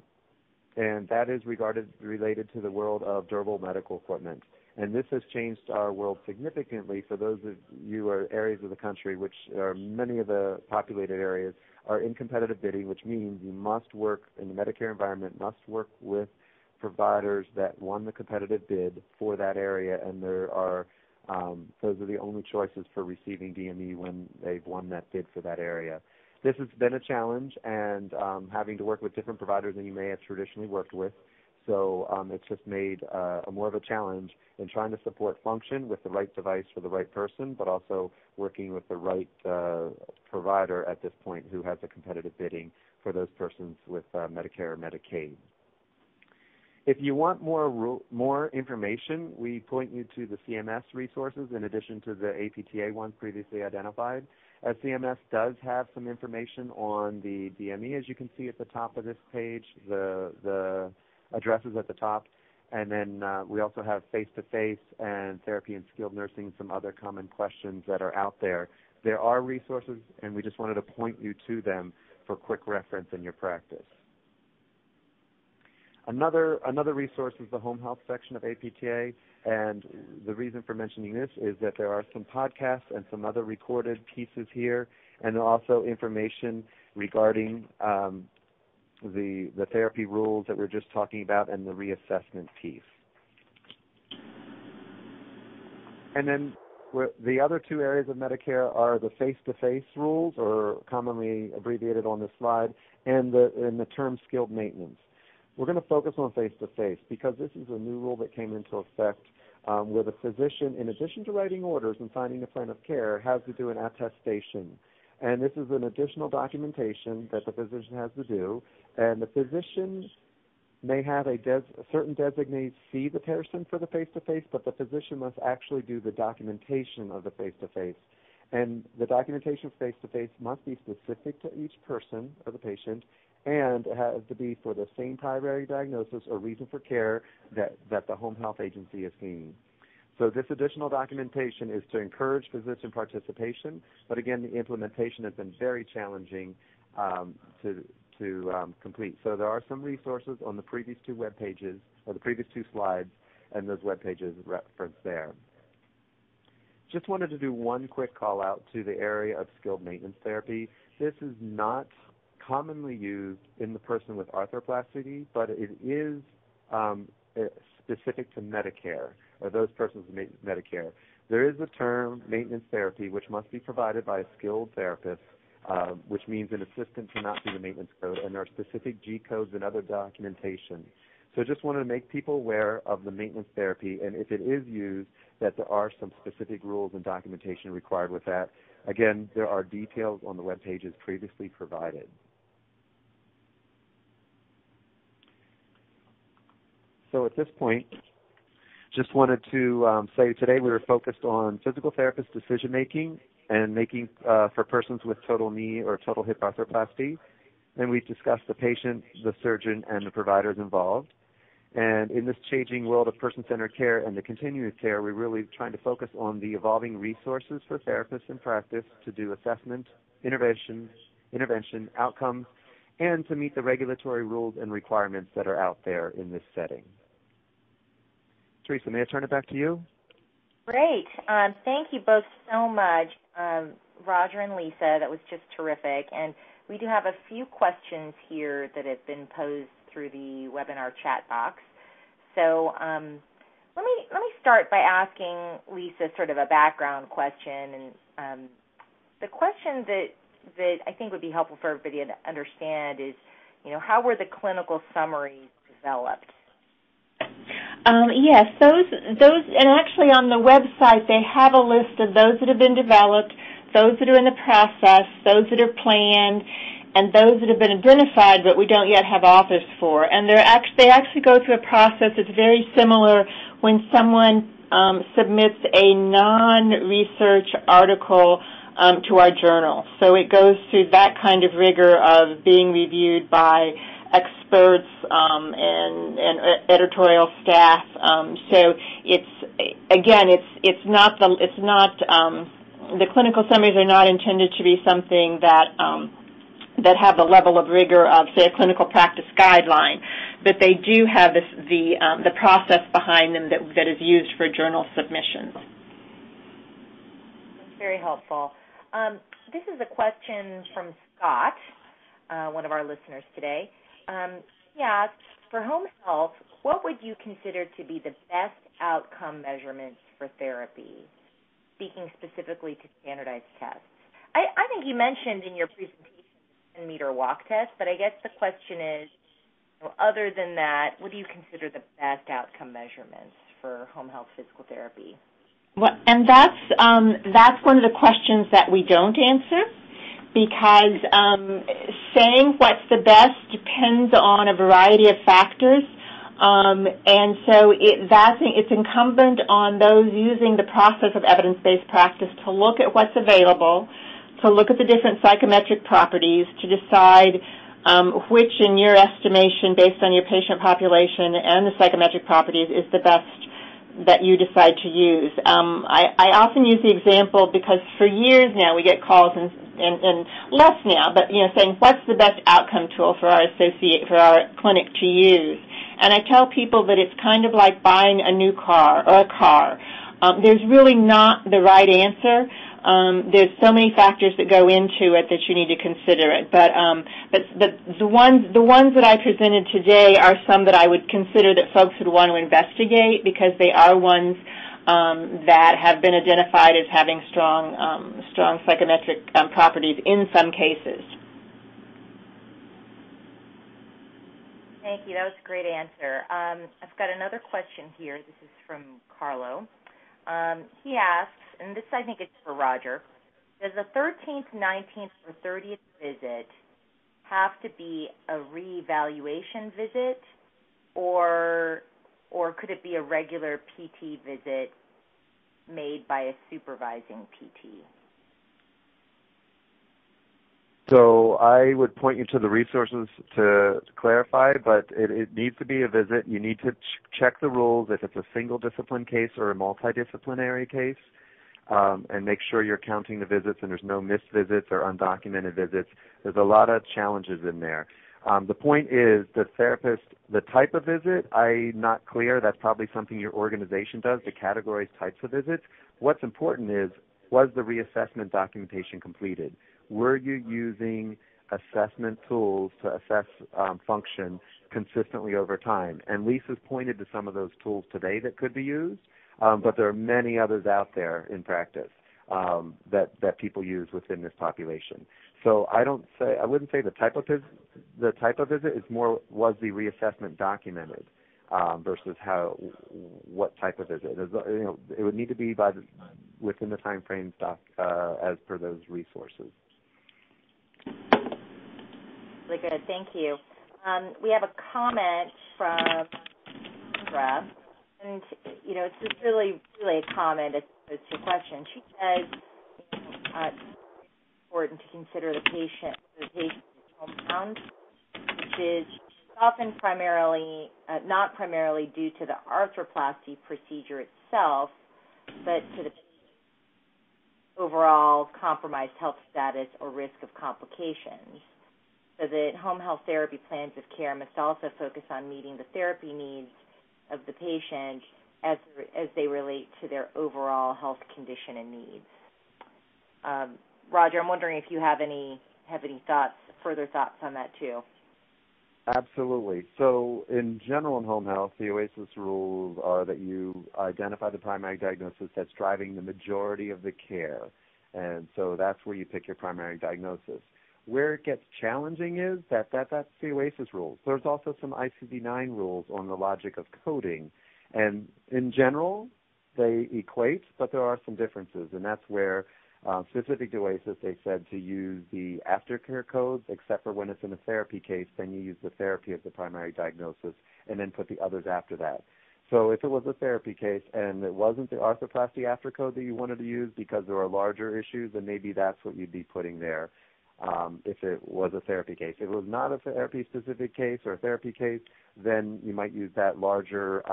and that is related to the world of durable medical equipment. And this has changed our world significantly for those of you or areas of the country, which are many of the populated areas, are in competitive bidding, which means you must work in the Medicare environment, must work with providers that won the competitive bid for that area, and there are those are the only choices for receiving DME when they've won that bid for that area. This has been a challenge, and having to work with different providers than you may have traditionally worked with. So it's just made more of a challenge in trying to support function with the right device for the right person, but also working with the right provider at this point who has a competitive bidding for those persons with Medicare or Medicaid. If you want more information, we point you to the CMS resources in addition to the APTA ones previously identified. As CMS does have some information on the DME, as you can see at the top of this page, the addresses at the top, and then we also have face-to-face and therapy and skilled nursing, some other common questions that are out there. There are resources, and we just wanted to point you to them for quick reference in your practice. Another resource is the home health section of APTA, and the reason for mentioning this is that there are some podcasts and some other recorded pieces here, and also information regarding the therapy rules that we were just talking about and the reassessment piece. And then the other two areas of Medicare are the face-to-face rules, or commonly abbreviated on this slide, and the term skilled maintenance. We're going to focus on face-to-face because this is a new rule that came into effect where the physician, in addition to writing orders and signing a plan of care, has to do an attestation. And this is an additional documentation that the physician has to do, and the physician may have a certain designee see the person for the face-to-face, but the physician must actually do the documentation of the face-to-face. And the documentation face-to-face must be specific to each person or the patient, and it has to be for the same primary diagnosis or reason for care that the home health agency is seeing. So this additional documentation is to encourage physician participation, but again, the implementation has been very challenging to complete. So there are some resources on the previous two web pages, or the previous two slides, and those web pages referenced there. Just wanted to do one quick call out to the area of skilled maintenance therapy. This is not commonly used in the person with arthroplasty, but it is specific to Medicare, or those persons with Medicare. There is a term, maintenance therapy, which must be provided by a skilled therapist, which means an assistant cannot do the maintenance code, and there are specific G codes and other documentation. So just wanted to make people aware of the maintenance therapy, and if it is used, that there are some specific rules and documentation required with that. Again, there are details on the web pages previously provided. So at this point, just wanted to say today we were focused on physical therapist decision-making and making for persons with total knee or total hip arthroplasty. Then we discussed the patient, the surgeon, and the providers involved. And in this changing world of person-centered care and the continuing care, we're really trying to focus on the evolving resources for therapists in practice to do assessment, intervention, outcomes, and to meet the regulatory rules and requirements that are out there in this setting. Teresa, may I turn it back to you? Great. Thank you both so much, Roger and Lisa. That was just terrific. And we do have a few questions here that have been posed through the webinar chat box. So let me start by asking Lisa sort of a background question. And the question that I think would be helpful for everybody to understand is, how were the clinical summaries developed? Yes, those, and actually on the website they have a list of those that have been developed, those that are in the process, those that are planned, and those that have been identified but we don't yet have authors for. And they actually go through a process that's very similar when someone submits a non-research article to our journal. So it goes through that kind of rigor of being reviewed by experts and editorial staff. So it's not the clinical summaries are not intended to be something that have the level of rigor of, say, a clinical practice guideline, but they do have the process behind them that is used for journal submissions. That's very helpful. This is a question from Scott, one of our listeners today. He asks, for home health, what would you consider to be the best outcome measurements for therapy, speaking specifically to standardized tests? I think you mentioned in your presentation the 10-meter walk test, but I guess the question is, other than that, what do you consider the best outcome measurements for home health physical therapy? Well, and that's one of the questions that we don't answer, because saying what's the best depends on a variety of factors, and so it's incumbent on those using the process of evidence-based practice to look at what's available, to look at the different psychometric properties, to decide which, in your estimation, based on your patient population and the psychometric properties, is the best that you decide to use. I often use the example because for years now we get calls, and less now, but saying what's the best outcome tool for our clinic to use. And I tell people that it's kind of like buying a new car or a car. There's really not the right answer. There's so many factors that go into it that you need to consider it. But the ones that I presented today are some that I would consider that folks would want to investigate, because they are ones that have been identified as having strong psychometric properties in some cases. Thank you. That was a great answer. I've got another question here. This is from Carlo. He asks, and this I think it's for Roger, does the 13th, 19th, or 30th visit have to be a reevaluation visit, or could it be a regular PT visit made by a supervising PT? So I would point you to the resources to clarify, but it needs to be a visit. You need to check the rules if it's a single discipline case or a multidisciplinary case, and make sure you're counting the visits and there's no missed visits or undocumented visits. There's a lot of challenges in there. The point is the therapist, the type of visit, I'm not clear. That's probably something your organization does, to categorize types of visits. What's important is, was the reassessment documentation completed? Were you using assessment tools to assess function consistently over time? And Lisa's pointed to some of those tools today that could be used, but there are many others out there in practice that people use within this population. So I wouldn't say the type of visit is more, was the reassessment documented versus what type of visit. It would need to be within the time frames as per those resources. Really good. Thank you. We have a comment from Sandra, and it's just really a comment as opposed to a question. She says it's important to consider the patient's homebound, which is often not primarily due to the arthroplasty procedure itself, but to the overall compromised health status or risk of complications. So that home health therapy plans of care must also focus on meeting the therapy needs of the patient as they relate to their overall health condition and needs. Roger, I'm wondering if you have any further thoughts on that too. Absolutely. So in general in home health, the OASIS rules are that you identify the primary diagnosis that's driving the majority of the care. And so that's where you pick your primary diagnosis. Where it gets challenging is that's the OASIS rules. There's also some ICD-9 rules on the logic of coding. And in general, they equate, but there are some differences, and that's where specific to OASIS, they said to use the aftercare codes, except for when it's in a therapy case, then you use the therapy as the primary diagnosis, and then put the others after that. So if it was a therapy case and it wasn't the arthroplasty aftercode that you wanted to use because there are larger issues, then maybe that's what you'd be putting there if it was a therapy case. If it was not a therapy-specific case or a therapy case, then you might use that larger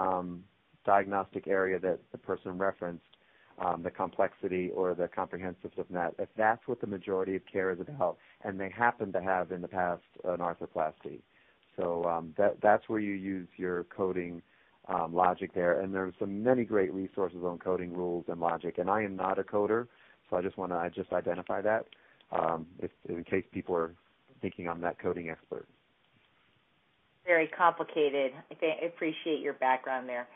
diagnostic area that the person referenced, the complexity or the comprehensiveness of that, if that's what the majority of care is about, and they happen to have in the past an arthroplasty. So that's where you use your coding logic there, and there's many great resources on coding rules and logic, and I am not a coder, so I just want to identify that in case people are thinking I'm that coding expert. Very complicated. I appreciate your background there.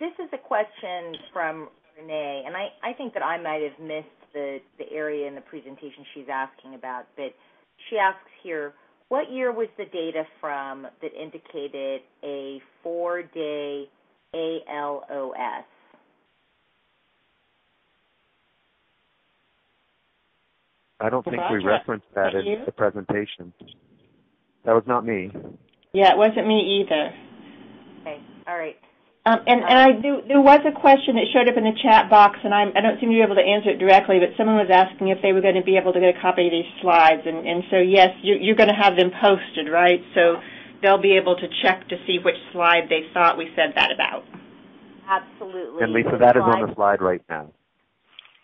This is a question from Renee, and I think that I might have missed the area in the presentation she's asking about, but she asks here, what year was the data from that indicated a 4-day ALOS? I don't think we referenced that in the presentation. That was not me. Yeah, it wasn't me either. Okay, all right. There was a question that showed up in the chat box, and I don't seem to be able to answer it directly, but someone was asking if they were going to be able to get a copy of these slides. And so, yes, you're going to have them posted, right? So they'll be able to check to see which slide they thought we said that about. Absolutely. And, Lisa, that is on the slide right now.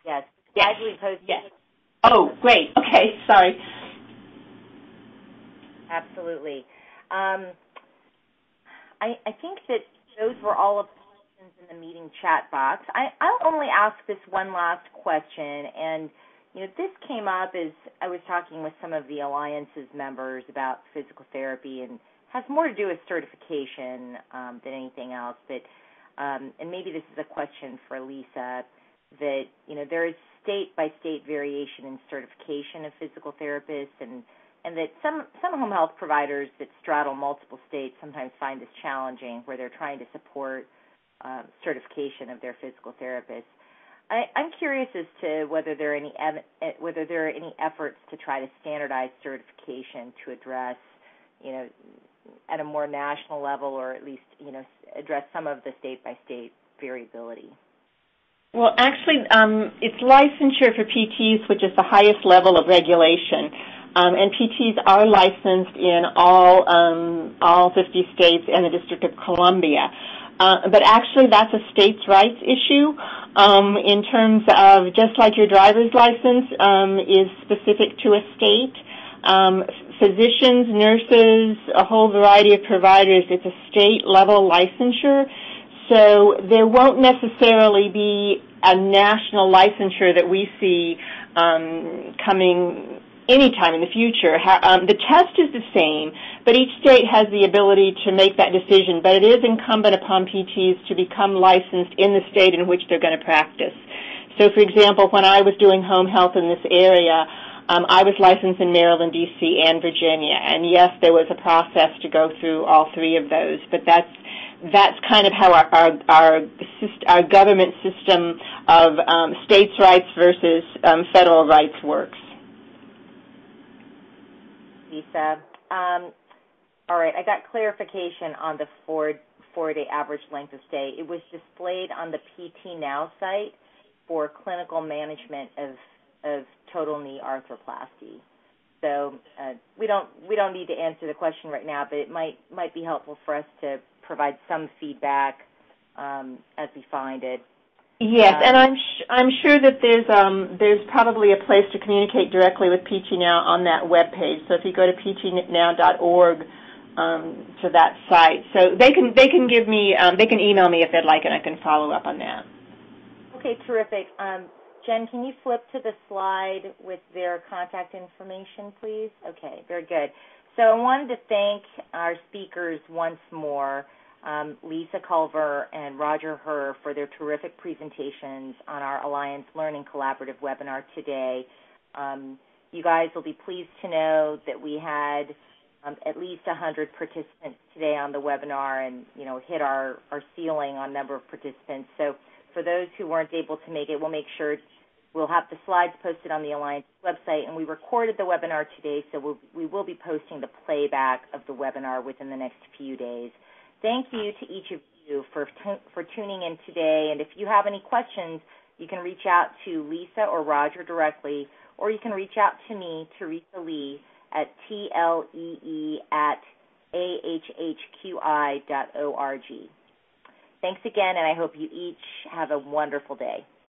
Yes. Slide we posted. Yes. Oh, great. Okay, sorry. Absolutely. I think that those were all of the questions in the meeting chat box. I'll only ask this one last question, and this came up as I was talking with some of the Alliance's members about physical therapy, and has more to do with certification than anything else. But and maybe this is a question for Lisa, that there is state-by-state variation in certification of physical therapists, and that some home health providers that straddle multiple states sometimes find this challenging, where they're trying to support certification of their physical therapists. I'm curious as to whether there are any efforts to try to standardize certification to address, at a more national level, or at least address some of the state-by-state variability. Well, actually, it's licensure for PTs, which is the highest level of regulation. And PTs are licensed in all 50 states and the District of Columbia. But actually, that's a states' rights issue in terms of, just like your driver's license is specific to a state, physicians, nurses, a whole variety of providers, it's a state-level licensure. So there won't necessarily be a national licensure that we see coming anytime in the future. The test is the same, but each state has the ability to make that decision. But it is incumbent upon PTs to become licensed in the state in which they're going to practice. So, for example, when I was doing home health in this area, I was licensed in Maryland, D.C., and Virginia. And, yes, there was a process to go through all three of those, but that's kind of how our government system of states' rights versus federal rights works. Lisa. All right, I got clarification on the four-day average length of stay. It was displayed on the PT Now site for clinical management of total knee arthroplasty. So we don't need to answer the question right now, but it might be helpful for us to provide some feedback as we find it. Yes, and I'm sure that there's probably a place to communicate directly with PT Now on that web page. So if you go to ptnow.org to that site, so they can give me they can email me if they'd like, and I can follow up on that. Okay, terrific. Jen, can you flip to the slide with their contact information, please? Okay, very good. So I wanted to thank our speakers once more, Lisa Culver and Roger Herr, for their terrific presentations on our Alliance Learning Collaborative webinar today. You guys will be pleased to know that we had at least 100 participants today on the webinar and, hit our ceiling on number of participants. So for those who weren't able to make it, we'll have the slides posted on the Alliance website, and we recorded the webinar today, so we will be posting the playback of the webinar within the next few days. Thank you to each of you for tuning in today, and if you have any questions, you can reach out to Lisa or Roger directly, or you can reach out to me, Teresa Lee, at tlee@ahhqi.org. Thanks again, and I hope you each have a wonderful day.